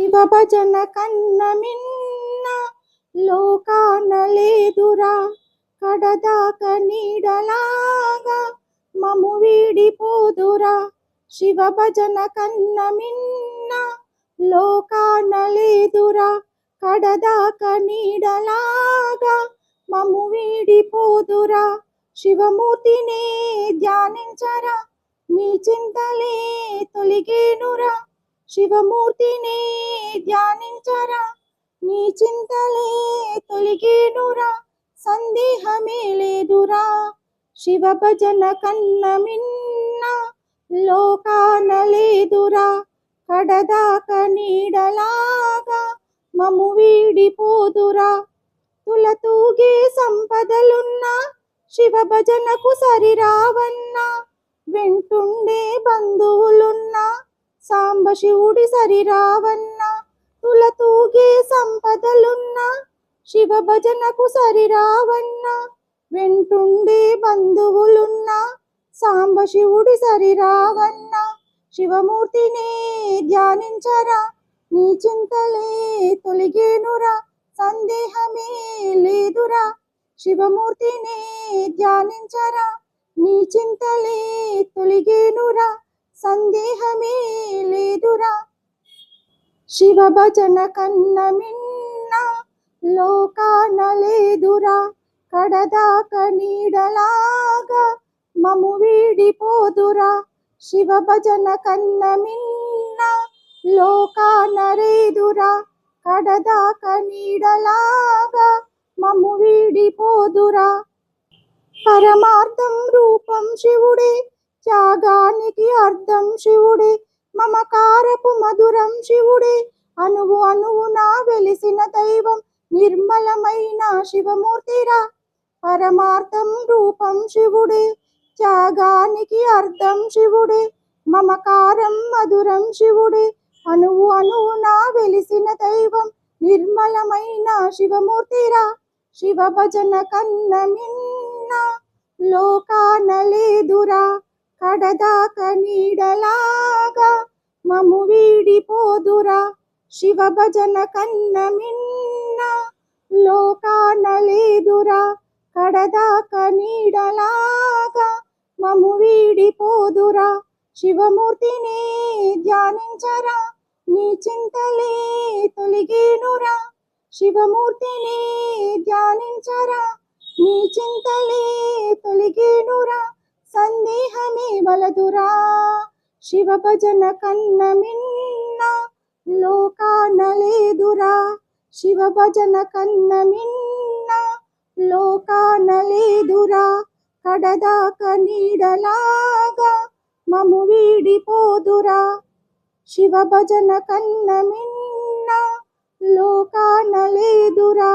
శివ భజన కన్న మిన్న లోకాన లేదురా, కడదాక నీడలాగా మము వీడిపోదురా. శివ భజన కన్న మిన్న లోకాన లేదురా, కడదాక నీడలాగా మము వీడిపోదురా. శివమూర్తినే ధ్యానించరా, నీ చింతలే తొలిగేనురా. శివమూర్తినే ధ్యానించరా, నీ చింతలే తొలిగేనురా. సందేహమే లేదురా, శివ భజన కన్న మిన్న లోకాన లేదురా, కడదాక నీడలాగా మము వీడిపోదురా. తులతూగే సంపదలున్నా శివ భజనకు సరిరావన్నా, వెంటుండే బంధువులున్నా సాంబ శివుడి సరిరావన్నా. తులతూగే సంపదలున్నా శివ భజనకు సరిరావన్నా, వెంటుండే బంధువులున్నా సాంబ శివుడి సరిరావన్నా. శివమూర్తినే ధ్యానించరా, నీ చింతలే తొలిగేనురా. సందేహమే లేదురా, శివమూర్తినే ధ్యానించరా, నీ చింతలే తొలిగేనురా. సందేహమే లేదురా. శివ భజన కన్న మిన్న లోకాన లేదురా, కడదాక నీడలాగా మము వీడిపోదురా. శివ భజన కన్న మిన్న లోకాన లేదురా, కడదాక నీడలాగా మము వీడిపోదురా. పరమార్థం రూపం శివుడే, త్యాగానికి అర్థం శివుడే, మమకారపు మధురం శివుడే, అణువు అణువునా వెలిసిన దైవం నిర్మలమైన శివమూర్తిరా. పరమార్థం రూపం శివుడే, త్యాగానికి అర్థం శివుడే, మమకారం మధురం శివుడే, అణువు అణువునా వెలిసిన దైవం నిర్మలమైన శివమూర్తిరా. శివ భజన కన్న మిన్న లోకాన లేదురా, కడదాక నీడలాగా మము వీడిపోదురా. శివ భజన కన్న మిన్న లోకాన లేదురా, కడదాక నీడలాగా మము వీడిపోదురా. శివమూర్తినే ధ్యానించరా, నీ చింతలే తొలిగేనురా. శివమూర్తినే ధ్యానించరా, నీ చింతలే తొలిగేనురా. సందేహమే వలదురా, శివ భజన కన్న మిన్న లోకాన లేదురా. శివ భజన కన్న మిన్న లోకాన లేదురా, కడదాక నీడలాగా మము వీడిపోదురా. శివ భజన కన్న మిన్న లోకాన లేదురా,